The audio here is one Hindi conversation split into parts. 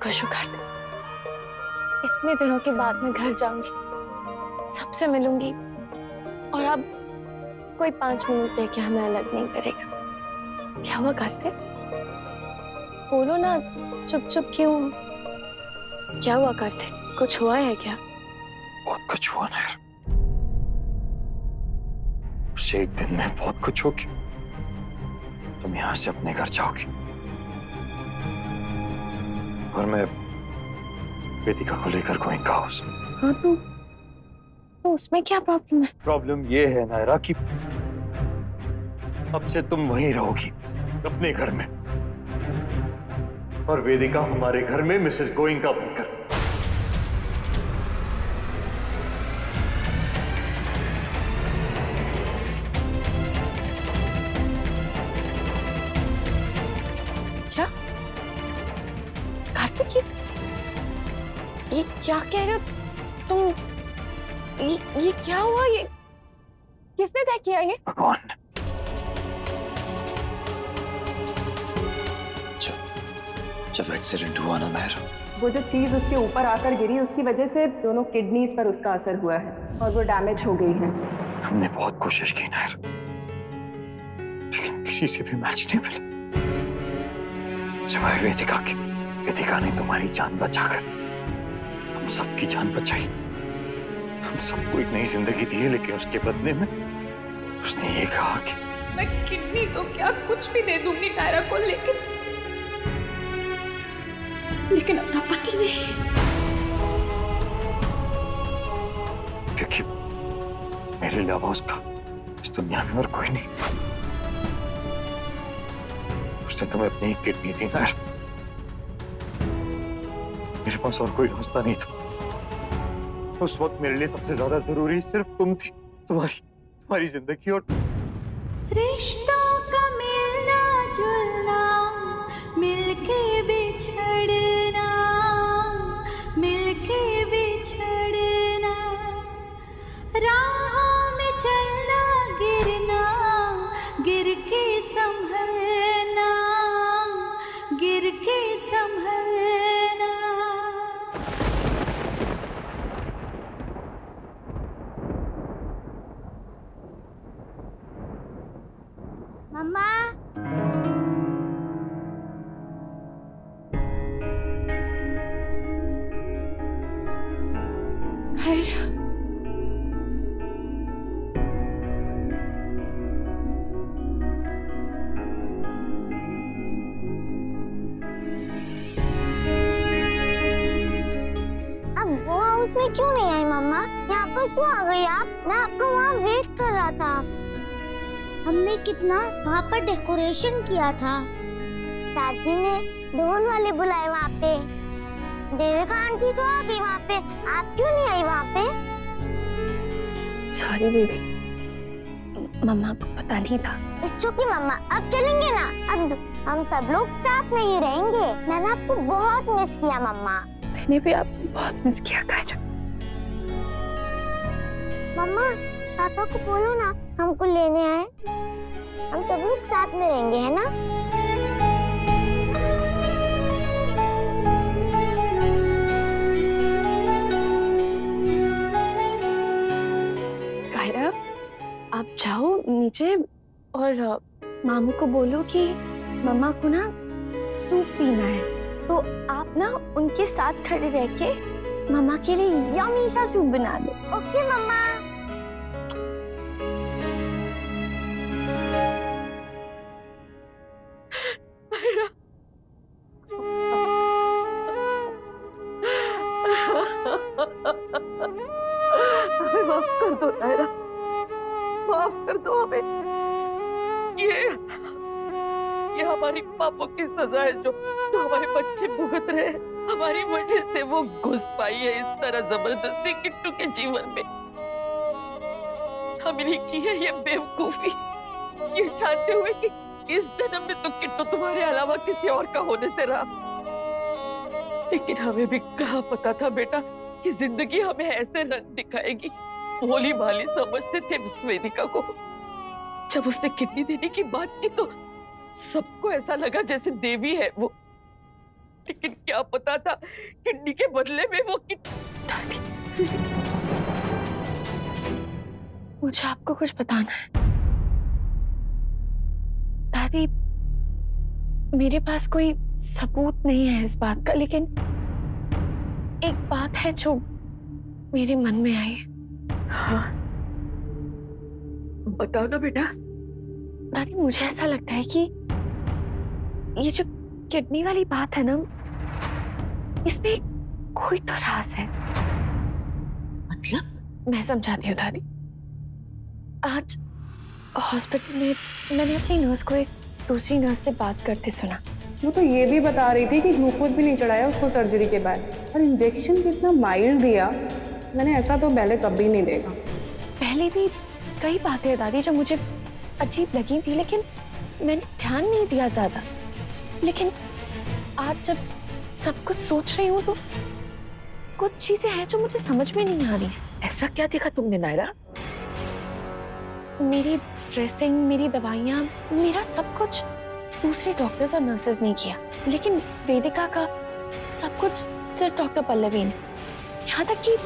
को शुक्र दे, इतने दिनों के बाद मैं घर जाऊंगी, सबसे मिलूंगी और अब कोई 5 मिनट लेके हमें अलग नहीं करेगा। क्या हुआ कार्तिक? बोलो ना, चुप चुप क्यों? क्या हुआ कार्तिक? कुछ हुआ है क्या? बहुत कुछ हुआ ना यार, उस एक दिन में बहुत कुछ हो गया। तुम यहां से अपने घर जाओगी और मैं वेदिका को लेकर गोइंका हाउस। हाँ तो उसमें क्या प्रॉब्लम है? प्रॉब्लम ये है नायरा कि अब से तुम वहीं रहोगी अपने घर में, और वेदिका हमारे घर में मिसेस गोइंका बनकर। क्या कार्तिक, ये क्या कह रहे हो तुम? ये क्या हुआ? ये किसने तय किया? ये भगवान ने। जब एक्सीडेंट हुआ ना नायरा, वो जो चीज उसके ऊपर आकर गिरी उसकी वजह से दोनों किडनीज पर उसका असर हुआ है और वो डैमेज हो गई है। हमने बहुत कोशिश की नायरा, लेकिन किसी से भी मैच नहीं मिला सिवाय वेदिका के। वेदिका ने तुम्हारी जान बचाकर हम सबकी जान बचाई। हम सबको एक नई जिंदगी दी है, लेकिन उसके बदले में उसने ये कहा कि मैं किडनी तो क्या कुछ भी दे दूंगी नायरा को, लेकिन अपना पति नहीं। क्योंकि मेरे अलावा उसका इस दुनिया में और कोई नहीं। उसने तुम्हें अपनी एक किडनी दी ना, मेरे पास और कोई रास्ता नहीं था। उस वक्त मेरे लिए सबसे ज्यादा जरूरी सिर्फ तुम थी, तुम्हारी जिंदगी। और रिश्तों का मिलना जुलना, मिलके बिछड़ना, मिलके बिछड़ना, राहों में चलना गिरना, गिर के संभलना, गिर के संभलना। मम्मा, अब वो हाउस में क्यों नहीं आई मम्मा? यहाँ पर क्यों आ गई आप? मैं आपका वहाँ वेट कर रहा था। हमने कितना वहाँ पर डेकोरेशन किया था। दादी ने ढोल वाले बुलाए वहाँ पे। देविका आंटी तो आ गई वहाँ पे, आप क्यों नहीं आई वहाँ पे? सॉरी बेबी, मम्मा को पता नहीं था। इट्स ओके मम्मा, अब चलेंगे ना? अब हम सब लोग साथ में ही रहेंगे। मैंने आपको बहुत मिस किया मम्मा। मैंने भी आपको बहुत मिस किया कायरा। मम्मा, पापा को बोलो ना हमको लेने आए। हम सब लोग साथ में रहेंगे, है ना? कायरा, आप जाओ नीचे और मामू को बोलो कि मम्मा को ना सूप पीना है, तो आप ना उनके साथ खड़े रह के मम्मा के लिए यम्मी सा सूप बना दो। ओके मम्मा। हमें माफ कर दो नायरा, माफ कर दो हमें। ये हमारी पापों की सजा है जो हमारे बच्चे भुगत रहे हैं। हमारी वजह से वो घुस पाई है इस तरह जबरदस्ती किट्टू के जीवन में। हमने की है ये बेवकूफी, ये जानते हुए कि इस जन्म में तो किट्टू तुम्हारे अलावा किसी और का होने से रहा। लेकिन हमें भी कहाँ पता था बेटा कि जिंदगी हमें ऐसे रंग दिखाएगी। भोली भाली समझते थे उस वेदिका को। जब उसने किडनी देने की बात की तो सबको ऐसा लगा जैसे देवी है वो। लेकिन क्या पता था किडनी के बदले में वो दादी, मुझे आपको कुछ बताना है। दादी, मेरे पास कोई सबूत नहीं है इस बात का, लेकिन एक बात है जो मेरे मन में आई है। हाँ, बताओ ना बेटा। दादी, मुझे ऐसा लगता है कि ये जो किडनी वाली बात है ना, इसमें कोई तो राज है। मतलब? मैं समझाती हूँ दादी। आज हॉस्पिटल में मैंने अपनी नर्स को एक दूसरी नर्स से बात करते सुना। वो तो ये भी बता रही थी कि ग्लूकोज भी नहीं चढ़ाया उसको सर्जरी के बाद, और इंजेक्शन कितना माइल्ड दिया। मैंने ऐसा तो पहले कभी नहीं देखा। पहले भी कई बातें हैं दादी जो मुझे अजीब लगी थी, लेकिन मैंने ध्यान नहीं दिया ज्यादा। लेकिन आज जब सब कुछ सोच रही हूँ तो कुछ चीजें हैं जो मुझे समझ में नहीं आ रही है। ऐसा क्या देखा तुमने नायरा? मेरी ड्रेसिंग, मेरी दवाइयाँ, मेरा सब कुछ दूसरे डॉक्टर्स और नर्सेज ने किया, लेकिन वेदिका का सब कुछ सिर्फ डॉक्टर पल्लवी ने। यहाँ तक कि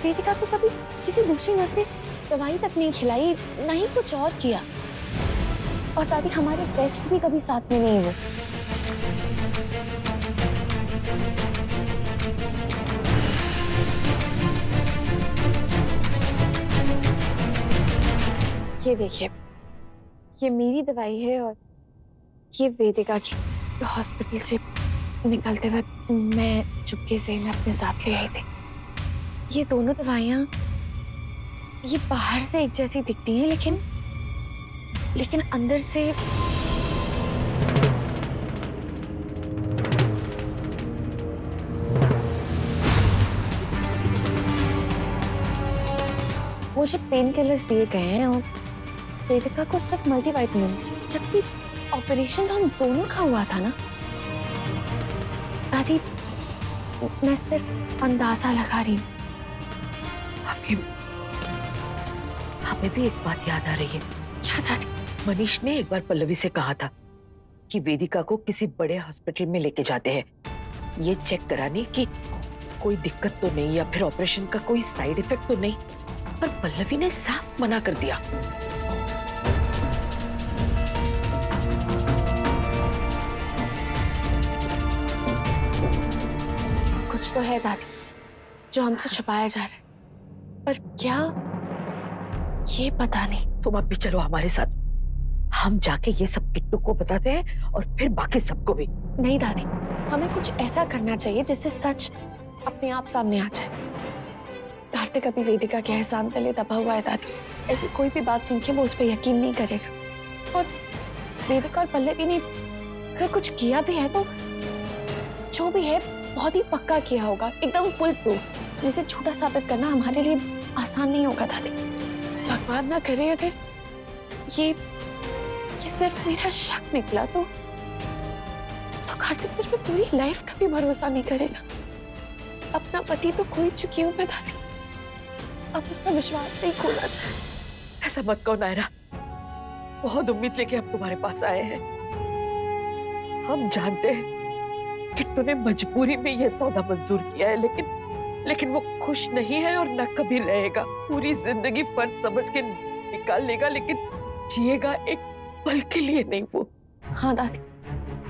वेदिका को कभी किसी दूसरी नर्स ने दवाई तक नहीं खिलाई, ना ही कुछ और किया। और दादी, हमारे टेस्ट भी कभी साथ में नहीं हुए। ये देखिए, ये मेरी दवाई है और ये वेदिका की। हॉस्पिटल से निकलते वक्त मैं चुपके से इन्हें अपने साथ ले आई थी। ये दोनों दवाइयाँ ये बाहर से एक जैसी दिखती हैं, लेकिन अंदर से मुझे पेन किलर्स दिए गए हैं और वेदिका को सिर्फ मल्टीविटामिन्स, जबकि ऑपरेशन तो हम दोनों का हुआ था ना। दादी, मैं सिर्फ अंदाजा लगा रही हूँ। हमें भी एक बात याद आ रही है। क्या दादी? मनीष ने एक बार पल्लवी से कहा था कि वेदिका को किसी बड़े हॉस्पिटल में लेके जाते हैं, ये चेक कराने कि कोई दिक्कत तो नहीं या फिर ऑपरेशन का कोई साइड इफेक्ट तो नहीं, पर पल्लवी ने साफ मना कर दिया। कुछ तो है दादी जो हमसे छुपाया जा रहा है, पर क्या, ये पता नहीं। तुम अब भी चलो हमारे साथ, हम जाके ये सब किट्टू को बताते हैं और फिर बाकी सबको भी। नहीं दादी, हमें कुछ ऐसा करना चाहिए जिससे सच अपने आप सामने आ जाए। कार्तिक अभी वेदिका के एहसान तले दबा हुआ है दादी। ऐसी कोई भी बात सुन के वो उस पर यकीन नहीं करेगा। और वेदिका और पल्लवी ने अगर कुछ किया भी है तो जो भी है बहुत ही पक्का किया होगा, एकदम फुल प्रूफ, जिसे झूठा साबित करना हमारे लिए आसान नहीं होगा दादी। भगवान ना करे अगर ये सिर्फ मेरा शक निकला तो कार्तिक मुझ पे पूरी लाइफ का भी भरोसा नहीं करेगा। अपना पति तो खो चुकी हूँ मैं दादी, अब उसका विश्वास नहीं खोना चाहिए। ऐसा मत कहो नायरा, बहुत उम्मीद लेके हम तुम्हारे पास आए हैं। हम जानते हैं किट्टू ने मजबूरी में यह सौदा मंजूर किया है, लेकिन वो खुश नहीं है और न कभी रहेगा। पूरी जिंदगी फर्ज समझ के निकाल लेगा, लेकिन जिएगा एक पल के लिए नहीं वो। हाँ दादी,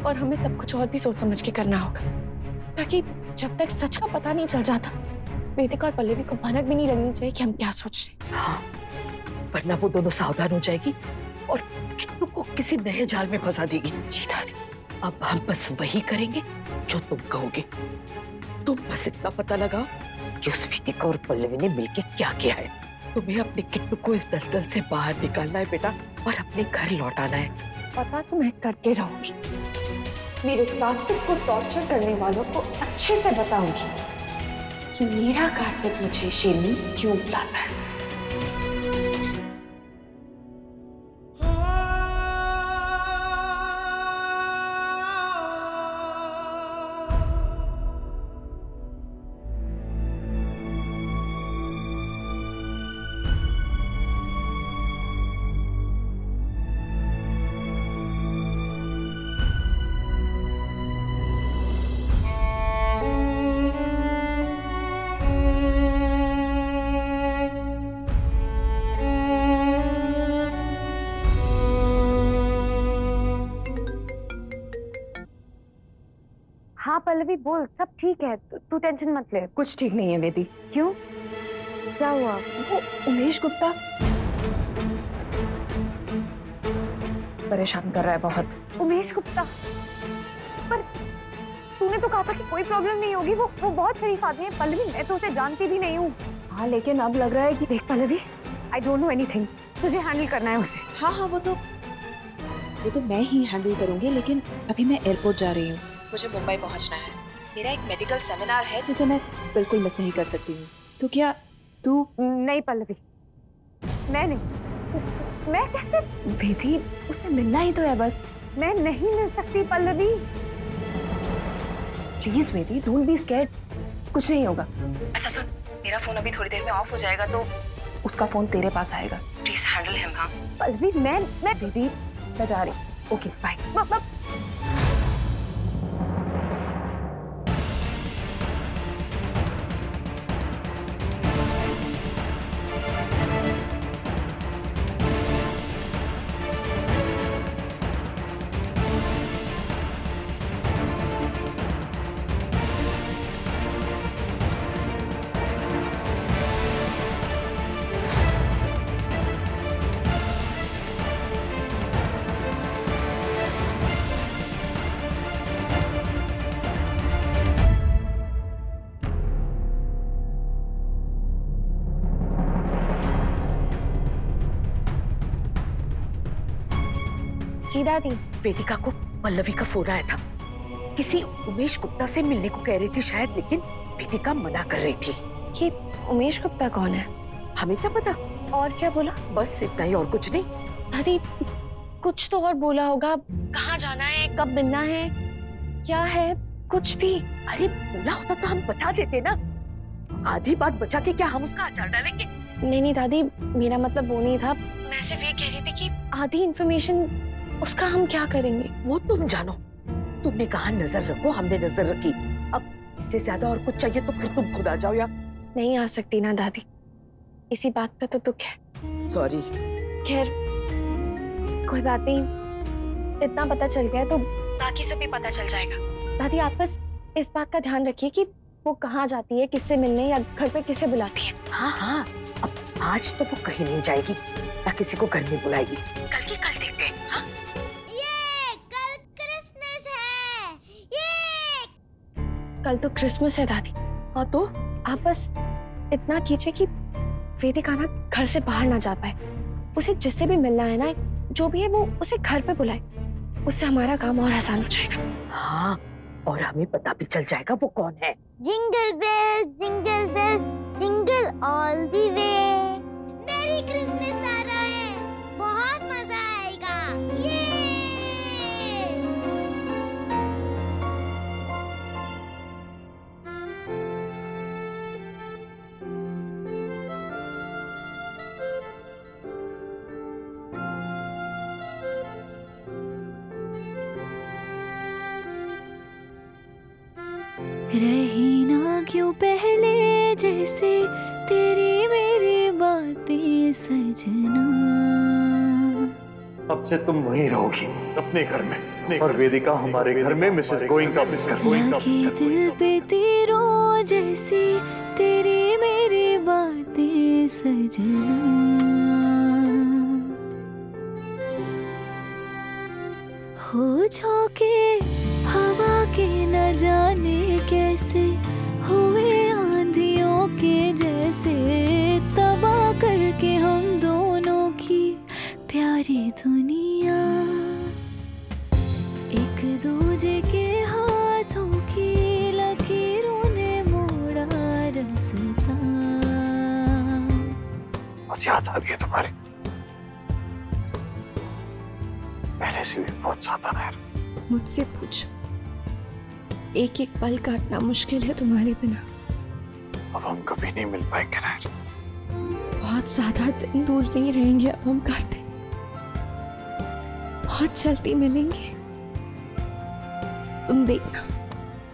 और हमें सब कुछ और भी सोच समझ के करना होगा, ताकि जब तक सच का पता नहीं चल जाता वेदिका और पल्लवी को भनक भी नहीं लगनी चाहिए कि हम क्या सोच रहे हैं। हाँ, वरना वो दोनों सावधान हो जाएगी और किट्टू को किसी नए जाल में फंसा देगी। जी दादी। अब हम बस वही करेंगे जो तुम कहोगे। तुम बस इतना पता लगाओ कि उस वेदिका और पल्लवी ने मिलके क्या किया है। तुम्हें अपने किट्टू को इस दलदल से बाहर निकालना है बेटा, और अपने घर लौटाना है। पता तो मैं करके रहूंगी। मेरे कार्तिक को टॉर्चर करने वालों को अच्छे से बताऊंगी कि मेरा कार्तिक मुझे शेरनी क्यों बुलाता है। पल्लवी बोल, सब ठीक है, तू टेंशन मत ले। कुछ ठीक नहीं है वेदी। क्यों, क्या हुआ? वो उमेश गुप्ता परेशान कर रहा है बहुत। उमेश गुप्ता? पर तूने तो कहा था कि कोई प्रॉब्लम नहीं होगी, वो बहुत शरीफ आदमी है पल्लवी, मैं तो उसे जानती भी नहीं हूँ। हाँ लेकिन अब लग रहा है कि देख Pallavi, I don't know anything, तुझे हैंडल करना है उसे। हाँ हाँ वो तो मैं ही हैंडल करूंगी, लेकिन अभी मैं एयरपोर्ट जा रही हूँ, मुझे मुंबई पहुँचना है। मेरा एक मेडिकल सेमिनार है जिसे मैं बिल्कुल मिस नहीं कर सकती हूँ। तो क्या तू? नहीं पल्लवी, मैं नहीं, मैं कैसे? वेदी उसने मिलना ही तो है बस। मैं नहीं मिल सकती पल्लवी। प्लीज वेदी, डोंट बी स्कैर्ड, कुछ नहीं होगा। अच्छा सुन, मेरा फोन अभी थोड़ी देर में ऑफ हो जाएगा तो उसका फोन तेरे पास आएगा, प्लीज हैंडल हिम। हाँ पल्लवी, मैं वेदी मैं जा रही। Okay bye. जी दादी। वेदिका को पल्लवी का फोन आया था, किसी उमेश गुप्ता से मिलने को कह रही थी शायद, लेकिन वेदिका मना कर रही थी। ये उमेश गुप्ता कौन है? हमें क्या पता। और क्या बोला? बस इतना ही और कुछ नहीं। दादी कुछ तो और बोला होगा, कहाँ जाना है, कब मिलना है, क्या है, कुछ भी। अरे बोला होता तो हम बता देते ना, आधी बात बचा के क्या हम उसका अचार डालेंगे? नहीं दादी, मेरा मतलब वो नहीं था, मैं सिर्फ ये कह रही थी कि आधी इंफॉर्मेशन उसका हम क्या करेंगे। वो तुम जानो, तुमने कहा नजर रखो, हमने नजर रखी, अब इससे ज्यादा और कुछ चाहिए तो फिर तुम खुद आ जाओ। या नहीं आ सकती ना दादी, इसी बात पे तो दुख है। सॉरी। खैर कोई बात नहीं, इतना पता चल गया तो बाकी सब भी पता चल जाएगा। दादी आप बस इस बात का ध्यान रखिए कि वो कहाँ जाती है, किससे मिलने, या घर पे किससे बुलाती है। हाँ हाँ, अब आज तो वो कहीं नहीं जाएगी या किसी को घर में बुलाएगी, कल की कल देखते हैं। हाँ? ये कल क्रिसमस है, ये कल तो क्रिसमस है दादी। हाँ तो आप बस इतना कीजिए कि वेदिका ना घर से बाहर ना जा पाए, उसे जिससे भी मिलना है ना, जो भी है वो उसे घर पे बुलाए, उससे हमारा काम और आसान हो जाएगा। हाँ, और हमें पता भी चल जाएगा वो कौन है। Jingle bell jingle all the way. Merry Christmas आ रहा है, बहुत मजा आएगा। ये रही ना क्यों पहले जैसे तेरी मेरी बातें सजना। अब से तुम वहीं रहोगी अपने घर में, और वेदिका हमारे घर में मिसेस गोइंग का ऑफिसर। लगे दिल पे तीरों जैसी तेरी मेरी बातें सजना। हो झोंके हवा के न जाने कैसे, हुए आंधियों के जैसे, तबाह करके हम दोनों की प्यारी दुनिया। एक दूजे के हाथों की लकीरों ने मोड़ा रास्ता। बस याद आ रही है तुम्हारी, पहले से भी बहुत ज्यादा ना यार। मुझसे पूछो, एक एक पल काटना मुश्किल है तुम्हारे बिना। अब हम कभी नहीं मिल पाएंगे ना यार। बहुत ज्यादा दिन दूर नहीं रहेंगे अब हम कार्तिक, बहुत जल्दी मिलेंगे। तुम देखना,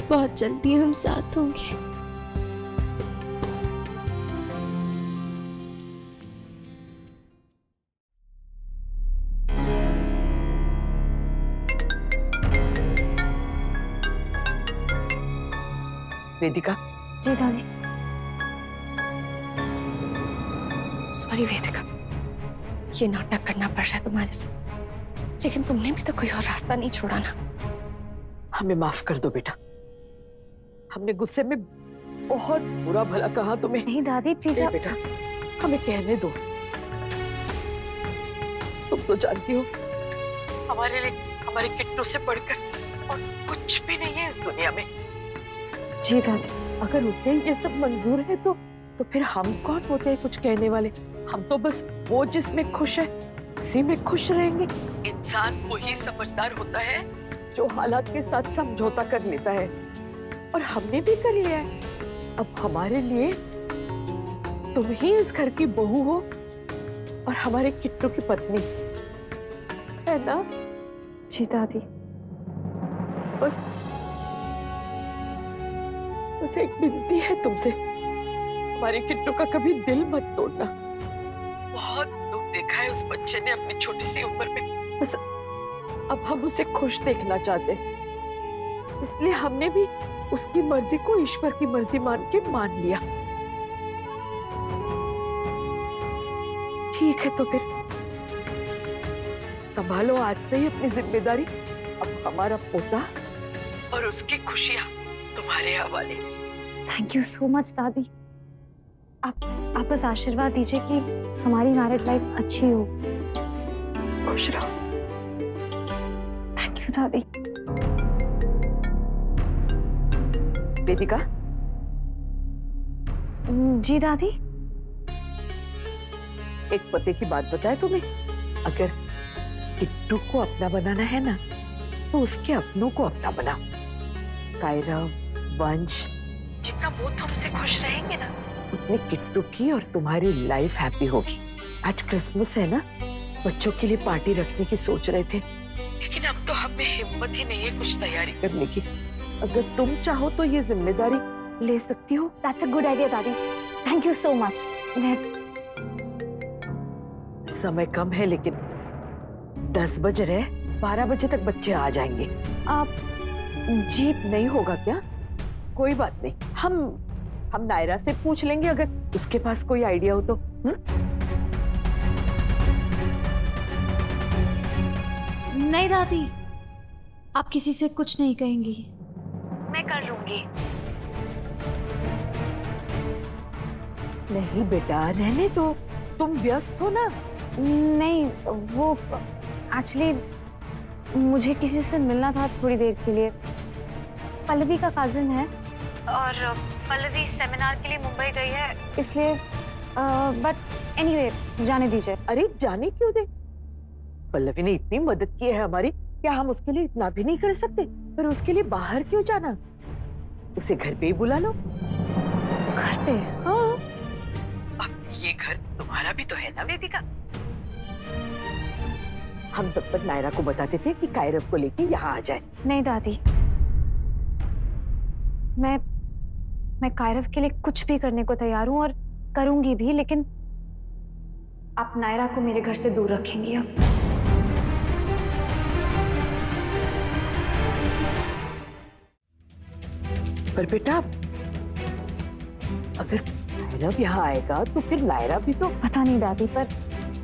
बहुत जल्दी हम साथ होंगे। वेदिका। जी दादी। सॉरी वेदिका, ये नाटक करना पड़ रहा है तुम्हारे साथ, लेकिन तुमने भी तो कोई और रास्ता नहीं छोड़ा ना। हमें माफ कर दो बेटा, हमने गुस्से में बहुत बुरा भला कहा तुम्हें। नहीं दादी प्लीज। बेटा हमें कहने दो, तुम तो जानती हो हमारे लिए हमारे किट्टू से बढ़कर और कुछ भी नहीं है इस दुनिया में। जी दादी। अगर उसे ये सब मंजूर है तो फिर हम कौन होते हैं कुछ कहने वाले? हम तो बस वो जिसमें खुश है उसी में खुश रहेंगे। इंसान वही समझदार होता है जो हालात के साथ समझौता कर लेता है, और हमने भी कर लिया है। अब हमारे लिए तुम ही इस घर की बहू हो और हमारे किट्टू की पत्नी, है ना? जी दादी। बस एक विनती है तुमसे, हमारे किट्टू का कभी दिल मत तोड़ना। बहुत दुख देखा है उस बच्चे ने अपनी छोटी सी उम्र में। बस अब हम उसे खुश देखना चाहते हैं, इसलिए हमने भी उसकी मर्जी को ईश्वर की मर्जी मान के मान लिया। ठीक है तो फिर संभालो आज से ही अपनी जिम्मेदारी। अब हमारा पोता और उसकी खुशियां तुम्हारे हवाले। थैंक यू सो मच दादी। आप बस आशीर्वाद दीजिए कि हमारी मैरिड लाइफ अच्छी हो। खुश रहो। थैंक यू दादी। वेदिका। जी दादी। एक पते की बात बताए तुम्हें, अगर किट्टू को अपना बनाना है ना तो उसके अपनों को अपना बनाओ। कायरव, वंश, जितना वो तुमसे खुश रहेंगे ना उतनी किट्टू की और तुम्हारी लाइफ हैप्पी होगी। आज क्रिसमस है ना, बच्चों के लिए पार्टी रखने की सोच रहे थे, लेकिन अब तो हमें हिम्मत ही नहीं है कुछ तैयारी करने की। अगर तुम चाहो तो ये जिम्मेदारी ले सकती हो। दैट्स अ गुड आइडिया दादी। Thank you so much. समय कम है लेकिन 10 बज रहे, 12 बजे तक बच्चे आ जाएंगे। आप जी नहीं होगा क्या? कोई बात नहीं, हम नायरा से पूछ लेंगे अगर उसके पास कोई आइडिया हो तो। नहीं दादी, आप किसी से कुछ नहीं कहेंगी, मैं कर लूंगी। नहीं बेटा रहने दो, तुम व्यस्त हो ना। नहीं, वो एक्चुअली मुझे किसी से मिलना था थोड़ी देर के लिए। पल्लवी का कजिन है और पल्लवी सेमिनार के लिए मुंबई गई है, इसलिए बट एनीवे जाने दीजिए। अरे जाने क्यों दे? पल्लवी ने इतनी मदद की है हमारी, क्या हम उसके लिए इतना भी नहीं कर सकते? पर उसके लिए बाहर क्यों जाना? उसे घर पे ही बुला लो। घर पे? हाँ, अब ये घर तुम्हारा भी तो है ना वेदिका। हम तब तक नायरा को बताते थे कि कायरव को लेके यहाँ आ जाए। नहीं दादी, मैं कायरव के लिए कुछ भी करने को तैयार हूँ और करूंगी भी, लेकिन आप नायरा को मेरे घर से दूर रखेंगी। अब पर बेटा अगर कायरव यहाँ आएगा तो फिर नायरा भी तो। पता नहीं दादी, पर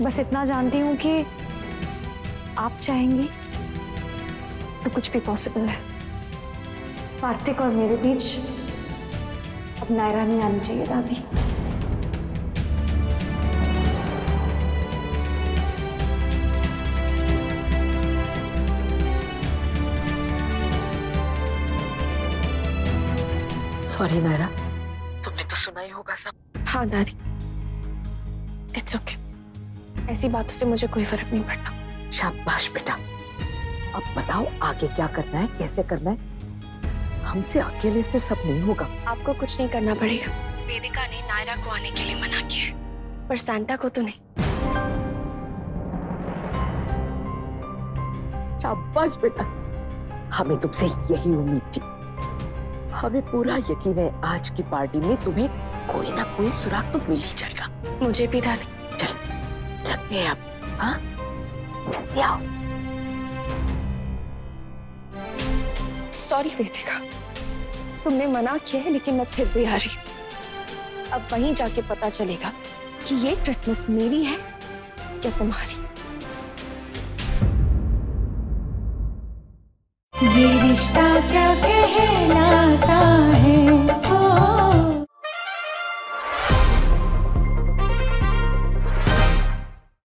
बस इतना जानती हूँ कि आप चाहेंगी तो कुछ भी पॉसिबल है। कार्तिक और मेरे बीच अब नायरा नहीं आनी चाहिए दादी। सॉरी नायरा, तुमने तो सुना ही होगा सब। हाँ दादी, इट्स ओके। ऐसी बातों से मुझे कोई फर्क नहीं पड़ता। शाबाश बेटा, अब बताओ आगे क्या करना है, कैसे करना है? हमसे अकेले से सब नहीं होगा। आपको कुछ नहीं करना पड़ेगा। वेदिका ने नायरा को आने के लिए मना किया है, पर सांता को तो नहीं। शाबाश बेटा, हमें तुमसे यही उम्मीद थी। हमें पूरा यकीन है आज की पार्टी में तुम्हें कोई ना कोई सुराग तो मिल ही जाएगा। मुझे भी दादी। चल रखते हैं अब। हाँ जल्दी आओ। सॉरी वेदिका, तुमने मना किया है, लेकिन मैं फिर भी आ रही हूँ। अब वहीं जाके पता चलेगा कि ये क्रिसमस मेरी है या तुम्हारी। ये रिश्ता क्या कहलाता है।